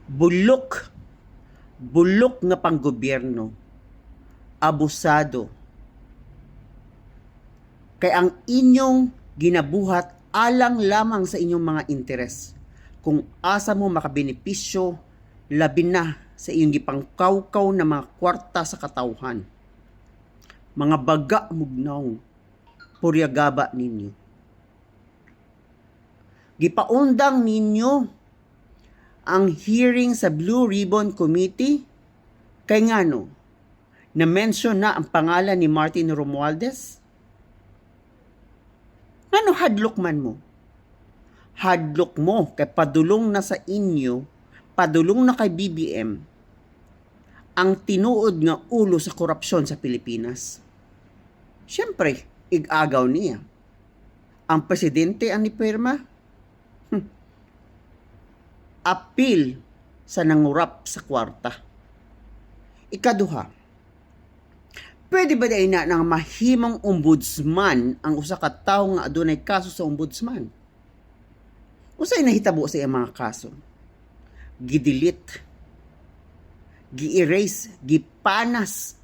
Bulok, bulok nga panggobyerno, abusado. Kay ang inyong ginabuhat alang lamang sa inyong mga interes. Kung asa mo makabenepisyo, labi na sa iyong gipangkawkaw na mga kwarta sa katawhan. Mga baga mugnaw, puryagaba ninyo. Gipaundang ninyo ang hearing sa Blue Ribbon Committee kay ngano na-mention na ang pangalan ni Martin Romualdez. Ano hadlok man mo? Hadlok mo kay padulong na sa inyo, padulong na kay BBM ang tinuod nga ulo sa korupsyon sa Pilipinas. Siyempre, igagaw niya. Ang presidente ang nipirma? Apil sa nangurap sa kwarta. Ikaduha, pwede ba dahil na ng mahimong ombudsman ang usa ka tawo nga adunay kaso sa ombudsman? Usay nahitabo sa iyang mga kaso? Gidelete, gi-erase, gipanas,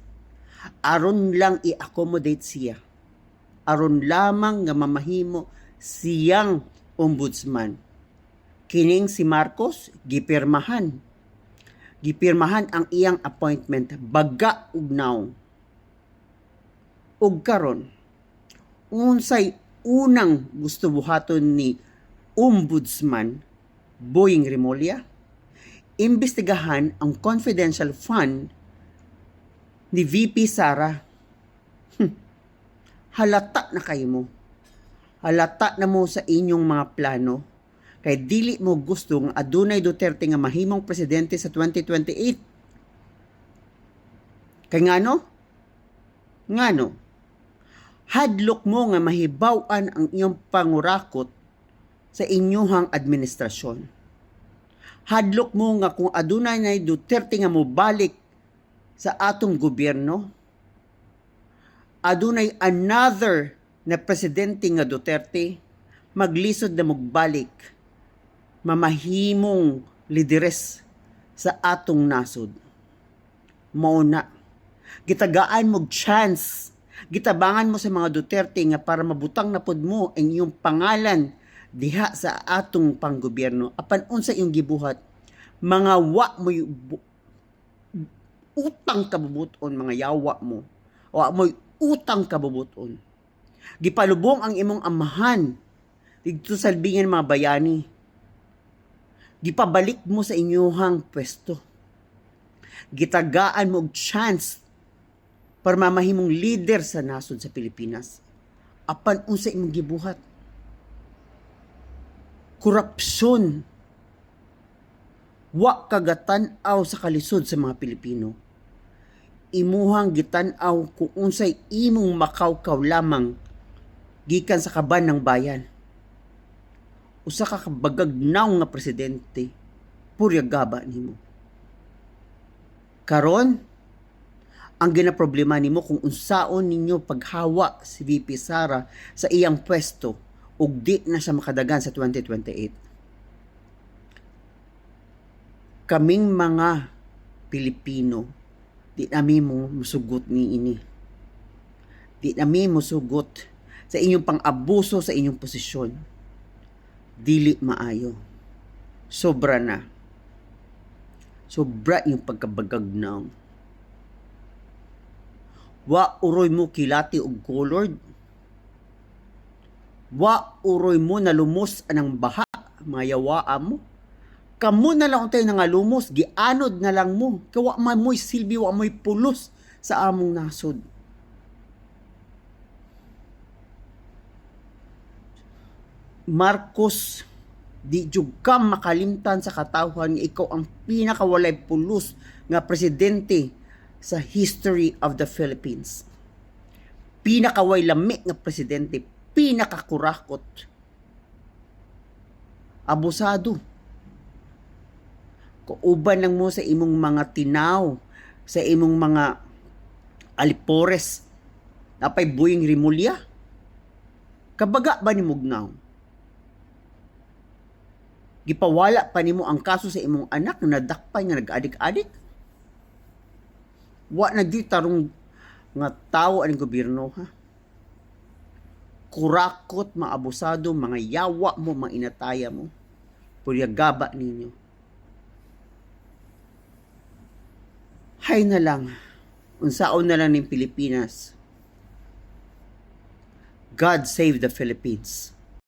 aron lang i-accommodate siya. Aron lamang nga mamahimo siyang ombudsman. Kining si Marcos, gipirmahan. Gipirmahan ang iyang appointment, baga ug now. Ug karon, unsay unang gusto buhaton ni Ombudsman Boying Remulla? Imbestigahan ang confidential fund ni VP Sara. Halata na kayo mo. Halata na mo sa inyong mga plano. Kay dili mo gusto nga adunay Duterte nga mahimong presidente sa 2028. Kay ngano? Ngano? Hadlok mo nga mahibaw-an ang iyong pangurakot sa inyuhang administrasyon. Hadlok mo nga kung adunay na Duterte nga mobalik sa atong gobyerno, adunay another na presidente nga Duterte maglisod na magbalik mamahimong lideres sa atong nasod. Mauna, gitagaan mo chance, gitabangan mo sa mga Duterte nga para mabutang na pod mo ang iyong pangalan diha sa atong panggobyerno. Apan unsa iyong gibuhat, mga wa mo utang kabubuton, mga yawa mo, wa mo utang kabubuton. Gipalubong ang imong amahan dito sa albingan mga bayani. Gipabalik mo sa inyuhang pwesto. Gitagaan mo og chance para mamahimong leader sa nasod sa Pilipinas. Apan unsa imong gibuhat? Korupsyon. Wa kagatan-aw sa kalisod sa mga Pilipino. Imuhang gitan-aw kung unsay imong makawkaw lamang gikan sa kaban ng bayan. Usa ka kabagagnaw nga presidente, puryagaba nimo. Karon, ang ginaproblema nimo kung unsaon ninyo paghawa si VP Sara sa iyang pwesto ug di na siya makadagan sa 2028. Kaming mga Pilipino, di nami mo musugot ni ini. Di nami musugot sa inyong pang-abuso sa inyong posisyon. Dili maayo. Sobra na. Sobra yung pagkabagagnaw. Wa uroy mo kilati og colored. Wa uroy mo nalumos anang baha, mga yawaa mo. Kamu na lang untay nga lumos, gianod na lang mo. Kawa man mo'y silbi, wa mo'y pulos sa among nasod. Marcos, di jud ka makalimtan sa katawhan nga ikaw ang pinakawalay pulos nga presidente sa history of the Philippines. Pinakaway lami nga presidente, pinakakurakot. Abusado. Kauban lang mo sa imong mga tinaw, sa imong mga alipores, napay Boying Remulla. Kabaga ba ni Mugnaw? Gipawala pa nimo ang kaso sa imong anak na nadakpay nga nag-adik-adik. Wa na di tarong nga tawo ang gobyerno ha. Kurakot, mga abusado, mga yawa mo, mga inataya mo. Pulyagaba ninyo. Hay na lang. Unsaon na lang ng Pilipinas. God save the Philippines.